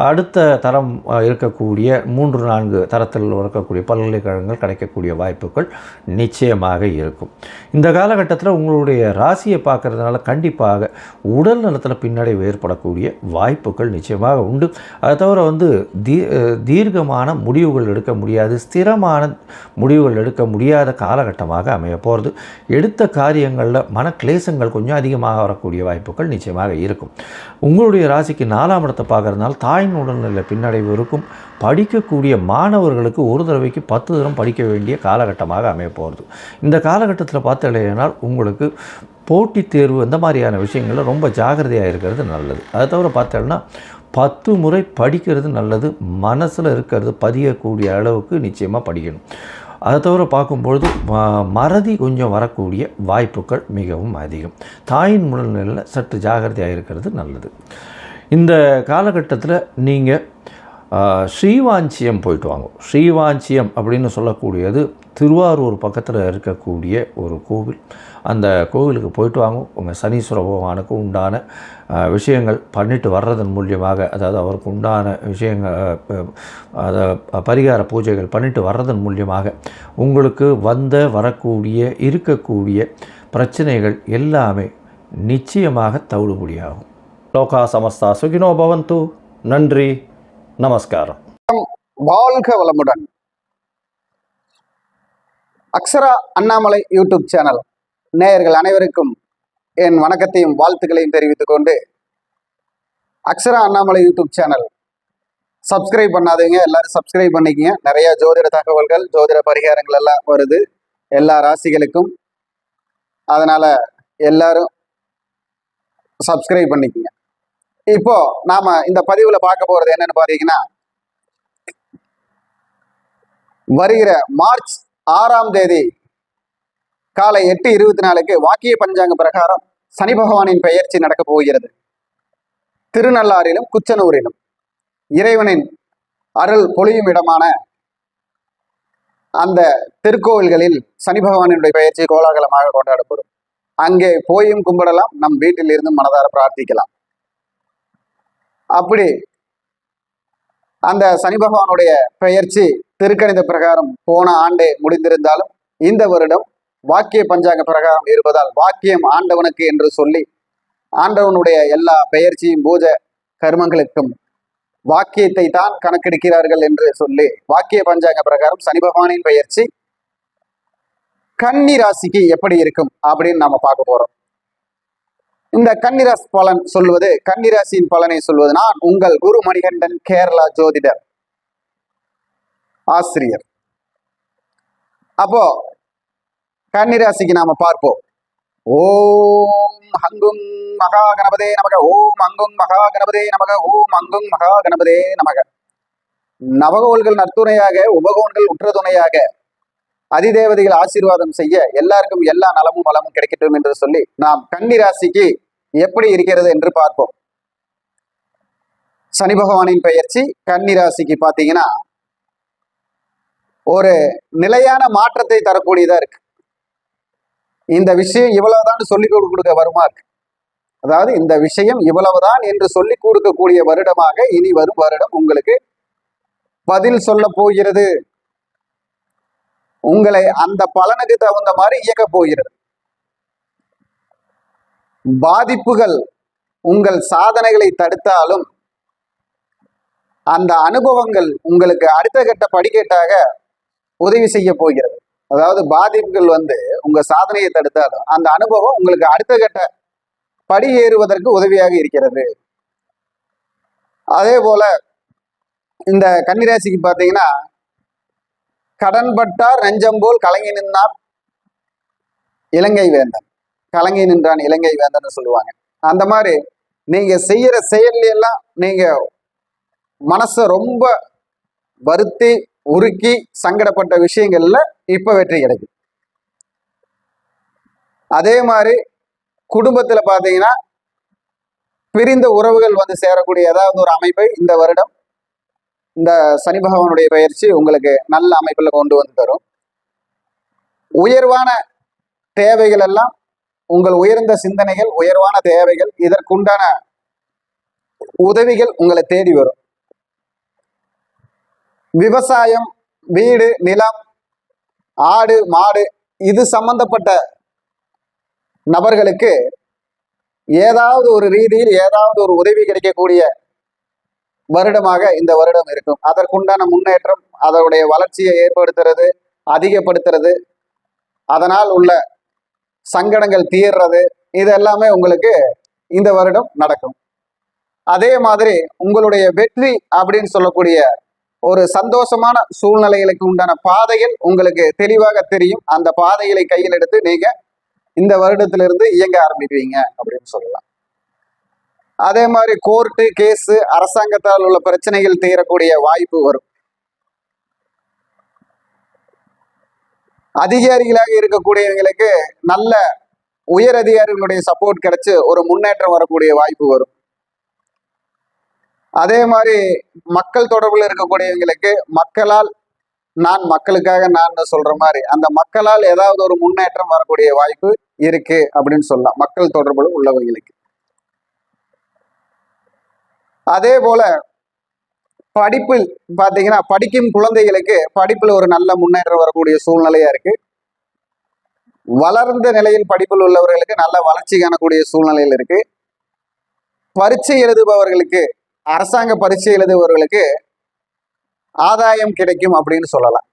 அடுத்த தரம் இருக்கக்கூடிய 3, 4 தரத்தில் இருக்கக்கூடிய பல்கலைக்கழகங்கள் கிடைக்கக்கூடிய வாய்ப்புகள் நிச்சயமாக இருக்கும். இந்த காலகட்டத்தில் உங்களுடைய ராசியை பார்க்கறதுனால கண்டிப்பாக உடல் நலத்தில் பின்னடைவு ஏற்படக்கூடிய வாய்ப்புகள் நிச்சயமாக உண்டு. அதை தவிர தீர்க்கமான முடிவுகள் எடுக்க முடியாது, ஸ்திரமான முடிவுகள் எடுக்க முடியாத காலகட்டமாக அமைய போகிறது. எடுத்த காரியங்களில் மனக்லேசங்கள் கொஞ்சம் அதிகமாக வரக்கூடிய வாய்ப்புகள் நிச்சயமாக இருக்கும். உங்களுடைய ராசிக்கு 4ஆம் இடத்தை பார்க்கறதுனால தாயின் உடல்நிலையில் பின்னடைவு இருக்கும். படிக்கக்கூடிய மாணவர்களுக்கு ஒரு தடவைக்கு 10 தரம் படிக்க வேண்டிய காலகட்டமாக அமைய போகிறது. இந்த காலகட்டத்தில் பார்த்தலையானால் உங்களுக்கு போட்டித் தேர்வு இந்த மாதிரியான விஷயங்களில் ரொம்ப ஜாகிரதையாக இருக்கிறது நல்லது. அதை தவிர பார்த்தோம்னா 10 முறை படிக்கிறது நல்லது. மனசில் இருக்கிறது பதியக்கூடிய அளவுக்கு நிச்சயமாக படிக்கணும். அதை தவிர பார்க்கும்பொழுது மறதி கொஞ்சம் வரக்கூடிய வாய்ப்புகள் மிகவும் அதிகம். தாயின் உடல்நிலையில் சற்று ஜாகிரதையாக இருக்கிறது நல்லது. இந்த காலகட்டத்தில் நீங்கள் ஸ்ரீவாஞ்சியம் போயிட்டு வாங்க. ஸ்ரீவாஞ்சியம் அப்படின்னு சொல்லக்கூடியது திருவாரூர் பக்கத்தில் இருக்கக்கூடிய ஒரு கோவில். அந்த கோவிலுக்கு போயிட்டு வாங்க. உங்கள் சனீஸ்வர பகவானுக்கு உண்டான விஷயங்கள் பண்ணிட்டு வர்றதன் மூலியமாக, அதாவது அவருக்கு உண்டான விஷயங்கள், அதை பரிகார பூஜைகள் பண்ணிட்டு வர்றதன் மூலியமாக உங்களுக்கு வரக்கூடிய இருக்கக்கூடிய பிரச்சனைகள் எல்லாமே நிச்சயமாக தவிடுபடியாகும். லோகா சமஸ்தா சுகினோ பவந்து. நன்றி, நமஸ்காரம். வாழ்க வளமுடன். அக்ஷரா அண்ணாமலை யூடியூப் சேனல் நேயர்கள் அனைவருக்கும் என் வணக்கத்தையும் வாழ்த்துக்களையும் தெரிவித்துக் கொண்டு, Akshara Annamalai YouTube channel subscribe பண்ணாதீங்க, எல்லாரும் சப்ஸ்கிரைப் பண்ணிக்கங்க. நிறைய ஜோதிட தகவல்கள், ஜோதிட பரிகாரங்கள் எல்லாம் வருது எல்லா ராசிகளுக்கும். அதனால எல்லாரும் சப்ஸ்கிரைப் பண்ணிக்கங்க. இப்போ நாம இந்த பதிவுல பார்க்க போறது என்னன்னு பாத்தீங்கன்னா, வருகிற மார்ச் 6ஆம் தேதி காலை 8:24 வாக்கிய பஞ்சாங்க பிரகாரம் சனி பகவானின் பெயர்ச்சி நடக்க போகிறது. திருநள்ளாறிலும் குச்சனூரிலும் இறைவனின் அருள் பொழியும் இடமான அந்த திருக்கோவில்களில் சனி பகவானினுடைய பெயர்ச்சி கோலாகலமாக கொண்டாடப்படும். அங்கே போயும் கும்பிடலாம், நம் வீட்டில் இருந்து மனதார பிரார்த்திக்கலாம். அப்படி அந்த சனி பகவானுடைய பெயர்ச்சி திருக்கணித பிரகாரம் போன ஆண்டே முடிந்திருந்தாலும் இந்த வருடம் வாக்கிய பஞ்சாங்க பிரகாரம் இருப்பதால் வாக்கியம் ஆண்டவனுக்கு என்று சொல்லி ஆண்டவனுடைய எல்லா பெயர்ச்சியும் பூஜை கர்மங்களுக்கும் வாக்கியத்தை தான் கணக்கெடுக்கிறார்கள் என்று சொல்லி வாக்கிய பஞ்சாங்க பிரகாரம் சனி பகவானின் பெயர்ச்சி கன்னி ராசிக்கு எப்படி இருக்கும் அப்படின்னு நாம பார்க்க போறோம். இந்த கன்னிராசி பலன் சொல்வது, கன்னிராசியின் பலனை சொல்வது நான் உங்கள் குரு மணிகண்டன், கேரளா ஜோதிடர் ஆசிரியர். அப்போ கன்னிராசிக்கு நாம பார்ப்போம். ஓம் ஹங்கும் மகா கணபதே நமக, ஓம் அங்கும் மகா கணபதே நமக, ஓம் அங்கும் மகா கணபதே நமக. நவகோள்கள் நற்துணையாக, உபகோள்கள் உற்ற துணையாக, அதிதேவதைகள் ஆசீர்வாதம் செய்ய எல்லாருக்கும் எல்லா நலமும் வளமும் கிடைக்கட்டும் என்று சொல்லி நாம் கன்னிராசிக்கு எப்படி இருக்கிறது என்று பார்ப்போம். சனி பகவானின் பெயர்ச்சி கன்னிராசிக்கு பார்த்தீங்கன்னா ஒரு நிலையான மாற்றத்தை தரக்கூடியதா இருக்கு. இந்த விஷயம் இவ்வளவுதான் சொல்லி கொடுக்க வருமா இருக்கு. அதாவது இந்த விஷயம் இவ்வளவுதான் என்று சொல்லி கொடுக்கக்கூடிய வருடமாக இனி வரும் வருடம் உங்களுக்கு பதில் சொல்ல போகிறது. உங்களை அந்த பலனுக்கு தகுந்த மாதிரி இயக்க போகிறது. பாதிப்புகள் உங்கள் சாதனைகளை தடுத்தாலும் அந்த அனுபவங்கள் உங்களுக்கு அடுத்த கட்ட படிக்கட்டாக உதவி செய்ய போகிறது. அதாவது பாதிப்புகள் உங்க சாதனையை தடுத்தாலும் அந்த அனுபவம் உங்களுக்கு அடுத்த கட்ட படி ஏறுவதற்கு உதவியாக இருக்கிறது. அதே போல இந்த கன்னிராசிக்கு பார்த்தீங்கன்னா, கடன்பட்டார் நெஞ்சம் போல் கலங்கி நின்றார் இலங்கை வேந்தன், கலங்கி நின்றான் இலங்கை வேந்தன் சொல்லுவாங்க. அந்த மாதிரி நீங்க செய்யற செயல் எல்லாம் நீங்க மனசை ரொம்ப வருத்தி உருக்கி சங்கடப்பட்ட விஷயங்கள்ல இப்ப வெற்றி கிடைக்கும். அதே மாதிரி குடும்பத்துல பாத்தீங்கன்னா பிரிந்த உறவுகள் சேரக்கூடிய ஏதாவது ஒரு அமைப்பை இந்த வருடம் இந்த சனி பகவானுடைய பயிற்சி உங்களுக்கு நல்ல அமைப்புல கொண்டு வந்து தரும். உயர்வான தேவைகள் எல்லாம், உங்கள் உயர்ந்த சிந்தனைகள், உயர்வான தேவைகள், இதற்குண்டான உதவிகள் உங்களை தேடி வரும். விவசாயம், வீடு, நிலம், ஆடு, மாடு இது சம்பந்தப்பட்ட நபர்களுக்கு ஏதாவது ஒரு ரீதியில் ஏதாவது ஒரு உதவி கிடைக்கக்கூடிய வருடமாக இந்த வருடம் இருக்கும். அதற்குண்டான முன்னேற்றம், அதனுடைய வளர்ச்சியை ஏற்படுத்துறது, அதிகப்படுத்துறது, அதனால் உள்ள சங்கடங்கள் தீர்றது, இது எல்லாமே உங்களுக்கு இந்த வருடம் நடக்கும். அதே மாதிரி உங்களுடைய வெற்றி அப்படின்னு சொல்லக்கூடிய ஒரு சந்தோஷமான சூழ்நிலைகளுக்கு உண்டான பாதைகள் உங்களுக்கு தெளிவாக தெரியும். அந்த பாதைகளை கையில் எடுத்து நீங்க இந்த வருடத்திலிருந்து இயங்க ஆரம்பிப்பீங்க அப்படின்னு சொல்லலாம். அதே மாதிரி கோர்ட்டு கேஸு, அரசாங்கத்தால் உள்ள பிரச்சனைகள் தீரக்கூடிய வாய்ப்பு வரும். அதிகாரிகளாக இருக்கக்கூடியவங்களுக்கு நல்ல உயர் அதிகாரிகளுடைய சப்போர்ட் கிடைச்சு ஒரு முன்னேற்றம் வரக்கூடிய வாய்ப்பு வரும். அதே மாதிரி மக்கள் தொடர்பில் இருக்கக்கூடியவங்களுக்கு மக்களால் நான், மக்களுக்காக நான் சொல்ற மாதிரி அந்த மக்களால் ஏதாவது ஒரு முன்னேற்றம் வரக்கூடிய வாய்ப்பு இருக்கு அப்படின்னு சொல்லலாம் மக்கள் தொடர்புல உள்ளவங்களுக்கு. அதே போல படிப்பில் பாத்தீங்கன்னா படிக்கும் குழந்தைகளுக்கு படிப்புல ஒரு நல்ல முன்னேற்றம் வரக்கூடிய சூழ்நிலையா இருக்கு. வளர்ந்த நிலையில் படிப்பில் உள்ளவர்களுக்கு நல்ல வளர்ச்சி காணக்கூடிய சூழ்நிலையில் இருக்கு. பரீட்சை எழுதுபவர்களுக்கு, அரசாங்க பரீட்சை எழுதுபவர்களுக்கு ஆதாயம் கிடைக்கும் அப்படின்னு சொல்லலாம்.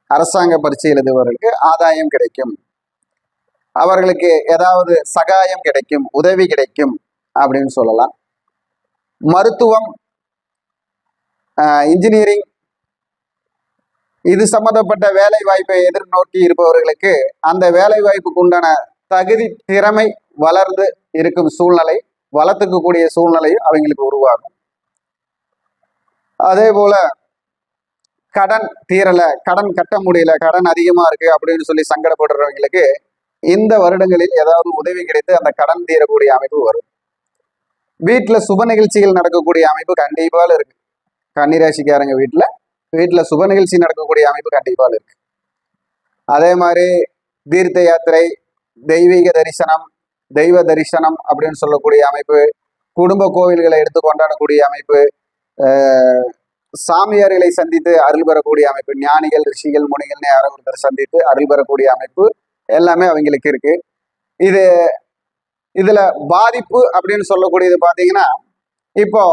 அரசாங்க பரீட்சை எழுதுபவர்களுக்கு ஆதாயம் கிடைக்கும். அவர்களுக்கு ஏதாவது சகாயம் கிடைக்கும், உதவி கிடைக்கும் அப்படின்னு சொல்லலாம். மருத்துவம், இன்ஜினியரிங் இது சம்பந்தப்பட்ட வேலை வாய்ப்பை எதிர்நோக்கி இருப்பவர்களுக்கு அந்த வேலை வாய்ப்புக்கு உண்டான தகுதி திறமை வளர்ந்து இருக்கும் சூழ்நிலை, வளர்த்துக்கக்கூடிய சூழ்நிலையும் அவங்களுக்கு உருவாகும். அதே போல கடன் தீரல, கடன் கட்ட முடியல, கடன் அதிகமா இருக்கு அப்படின்னு சொல்லி சங்கடப்படுறவங்களுக்கு இந்த வருடங்களில் ஏதாவது உதவி கிடைத்து அந்த கடன் தீரக்கூடிய அமைப்பு வரும். வீட்டுல சுப நிகழ்ச்சிகள் நடக்கக்கூடிய அமைப்பு கண்டிப்பா இருக்கு. கன்னிராசிக்காரங்க வீட்டுல சுப நிகழ்ச்சி நடக்கக்கூடிய அமைப்பு கண்டிப்பா இருக்கு. அதே மாதிரி தீர்த்த யாத்திரை, தெய்வீக தரிசனம், தெய்வ தரிசனம் அப்படின்னு சொல்லக்கூடிய அமைப்பு, குடும்ப கோவில்களை எடுத்து கொண்டாடக்கூடிய அமைப்பு, சாமியார்களை சந்தித்து அருள் பெறக்கூடிய அமைப்பு, ஞானிகள், ரிஷிகள், முனிகள்னு யாரோ ஒருத்தர் சந்தித்து அருள் பெறக்கூடிய அமைப்பு எல்லாமே அவங்களுக்கு இருக்கு. இதுல பாதிப்பு அப்படின்னு சொல்லக்கூடியது பாத்தீங்கன்னா, இப்போ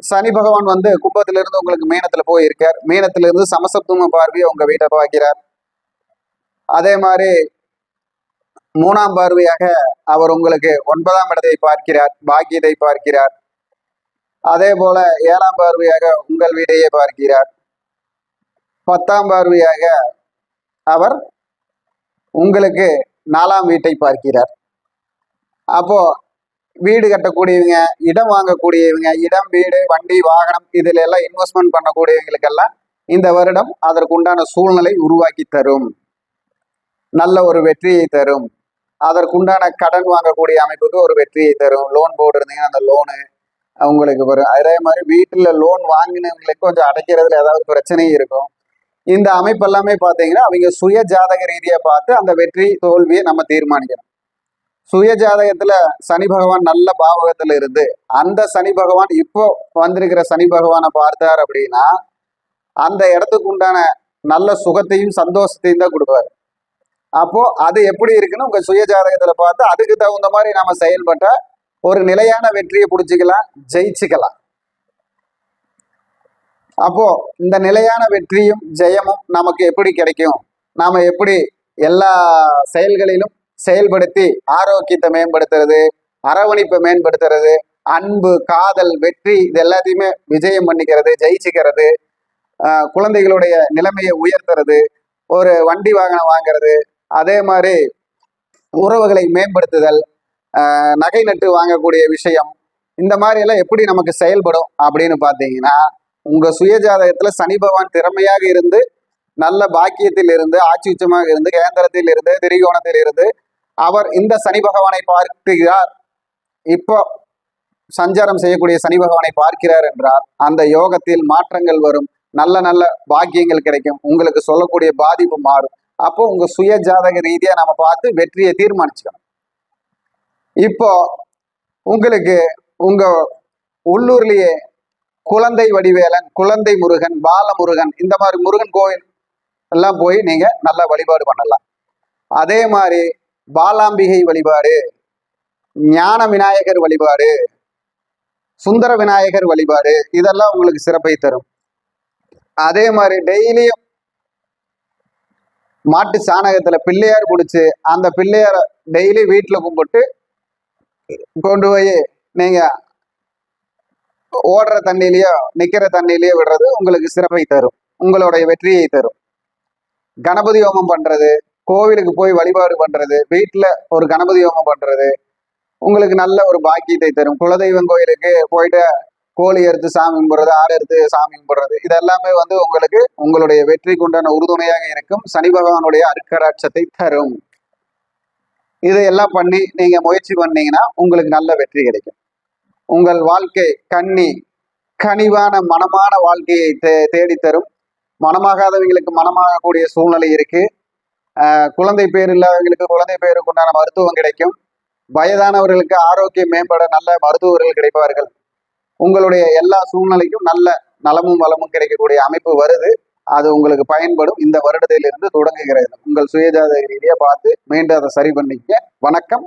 சனி பகவான் கும்பத்திலிருந்து உங்களுக்கு மீனத்துல போயிருக்கார். மீனத்திலிருந்து சமசப்தம பார்வையை உங்க வீட்டை பார்க்கிறார். அதே மாதிரி 3ஆம் பார்வையாக அவர் உங்களுக்கு 9ஆம் இடத்தை பார்க்கிறார், பாக்கியத்தை பார்க்கிறார். அதே போல 7ஆம் பார்வையாக உங்கள் வீட்டையே பார்க்கிறார். 10ஆம் பார்வையாக அவர் உங்களுக்கு 4ஆம் வீட்டை பார்க்கிறார். அப்போ வீடு கட்டக்கூடியவங்க, இடம் வாங்கக்கூடியவங்க, இடம், வீடு, வண்டி, வாகனம் இதுல எல்லாம் இன்வெஸ்ட்மெண்ட் பண்ணக்கூடியவங்களுக்கெல்லாம் இந்த வருடம் அதற்குண்டான சூழ்நிலை உருவாக்கி தரும், நல்ல ஒரு வெற்றியை தரும். அதற்குண்டான கடன் வாங்கக்கூடிய அமைப்புக்கு ஒரு வெற்றியை தரும். லோன் போட்டு இருந்தீங்கன்னா அந்த லோனு அவங்களுக்கு வரும். அதே மாதிரி வீட்டுல லோன் வாங்கினவங்களுக்கு கொஞ்சம் அடைக்கிறதுல ஏதாவது பிரச்சனையும் இருக்கும். இந்த அமைப்பு எல்லாமே பார்த்தீங்கன்னா அவங்க சுய ஜாதக ரீதியா பார்த்து அந்த வெற்றி தோல்வியை நம்ம தீர்மானிக்கணும். சுய ஜாதகத்துல சனி பகவான் நல்ல பாவகத்துல இருந்து அந்த சனி பகவான் இப்போ வந்திருக்கிற சனி பகவானை பார்த்தார் அப்படின்னா அந்த இடத்துக்கு உண்டான நல்ல சுகத்தையும் சந்தோஷத்தையும் தான் கொடுப்பாரு. அப்போ அது எப்படி இருக்குன்னு உங்க சுய ஜாதகத்துல பார்த்து அதுக்கு தகுந்த மாதிரி நாம செயல்பட்டா ஒரு நிலையான வெற்றியை பிடிச்சிக்கலாம், ஜெயிச்சுக்கலாம். அப்போ இந்த நிலையான வெற்றியும் ஜெயமும் நமக்கு எப்படி கிடைக்கும், நாம எப்படி எல்லா செயல்களிலும் செயல்படுத்தி ஆரோக்கியத்தை மேம்படுத்துறது, அரவணைப்பை மேம்படுத்துறது, அன்பு, காதல், வெற்றி இது எல்லாத்தையுமே விஜயம் பண்ணிக்கிறது, ஜெயிச்சுக்கிறது, குழந்தைகளுடைய நிலைமையை உயர்த்துறது, ஒரு வண்டி வாகனம் வாங்கிறது, அதே மாதிரி உறவுகளை மேம்படுத்துதல், நகை நட்டு வாங்கக்கூடிய விஷயம், இந்த மாதிரி எல்லாம் எப்படி நமக்கு செயல்படும் அப்படின்னு பார்த்தீங்கன்னா உங்க சுயஜாதகத்துல சனி பகவான் திறமையாக இருந்து நல்ல பாக்கியத்தில் இருந்து ஆட்சி உச்சமாக இருந்து கேந்திரத்தில் இருந்து திரிகோணத்தில் இருந்து அவர் இந்த சனி பகவானை பார்க்கிறார், இப்போ சஞ்சாரம் செய்யக்கூடிய சனி பகவானை பார்க்கிறார் என்றால் அந்த யோகத்தில் மாற்றங்கள் வரும், நல்ல நல்ல பாக்கியங்கள் கிடைக்கும், உங்களுக்கு சொல்லக்கூடிய பாதிப்பு மாறும். அப்போ உங்க சுய ஜாதக ரீதியா நம்ம பார்த்து வெற்றியை தீர்மானிச்சுக்கணும். இப்போ உங்களுக்கு உங்க உள்ளூர்லயே குழந்தை வடிவேலன், குழந்தை முருகன், பாலமுருகன் இந்த மாதிரி முருகன் கோயில் எல்லாம் போய் நீங்க நல்லா வழிபாடு பண்ணலாம். அதே மாதிரி பாலாம்பிகை வழிபாடு, ஞான விநாயகர் வழிபாடு, சுந்தர விநாயகர் வழிபாடு இதெல்லாம் உங்களுக்கு சிறப்பை தரும். அதே மாதிரி டெய்லியும் மாட்டு சாணகத்துல பிள்ளையார் பிடிச்சு அந்த பிள்ளையார டெய்லி வீட்டுல கும்பிட்டு கொண்டு போய் நீங்க ஓடுற தண்ணியிலயோ நிக்கிற தண்ணியிலயோ விடுறது உங்களுக்கு சிறப்பை தரும், உங்களுடைய வெற்றியை தரும். கணபதி ஹோமம் பண்றது, கோவிலுக்கு போய் வழிபாடு பண்றது, வீட்டுல ஒரு கணபதி ஹோமம் பண்றது உங்களுக்கு நல்ல ஒரு பாக்கியத்தை தரும். குலதெய்வம் கோயிலுக்கு போயிட்டு கோழி எடுத்து சாமி கும்பிடுறது, ஆடு எடுத்து சாமி கும்பிடுறது இதெல்லாமே உங்களுக்கு உங்களுடைய வெற்றிக்கு உண்டான உறுதுணையாக இருக்கும், சனி பகவானுடைய அருட்கடாட்சத்தை தரும். இதையெல்லாம் பண்ணி நீங்க முயற்சி பண்ணீங்கன்னா உங்களுக்கு நல்ல வெற்றி கிடைக்கும். உங்கள் வாழ்க்கை கனிவான மனமான வாழ்க்கையை தேடித்தரும். மனமாகாதவங்களுக்கு மனமாகக்கூடிய சூழ்நிலை இருக்கு. குழந்தை பேர் இல்லாதவங்களுக்கு குழந்தை பேருக்கு உண்டான மருத்துவம் கிடைக்கும். வயதானவர்களுக்கு ஆரோக்கியம் மேம்பட நல்ல மருத்துவர்கள் கிடைப்பார்கள். உங்களுடைய எல்லா சூழ்நிலைக்கும் நல்ல நலமும் வளமும் கிடைக்கக்கூடிய அமைப்பு வருது. அது உங்களுக்கு பயன்படும். இந்த வருடத்திலிருந்து தொடங்குகிறது. உங்கள் சுயஜாதக ரீதியா பார்த்து மீண்டும் அதை சரி பண்ணிக்க. வணக்கம்.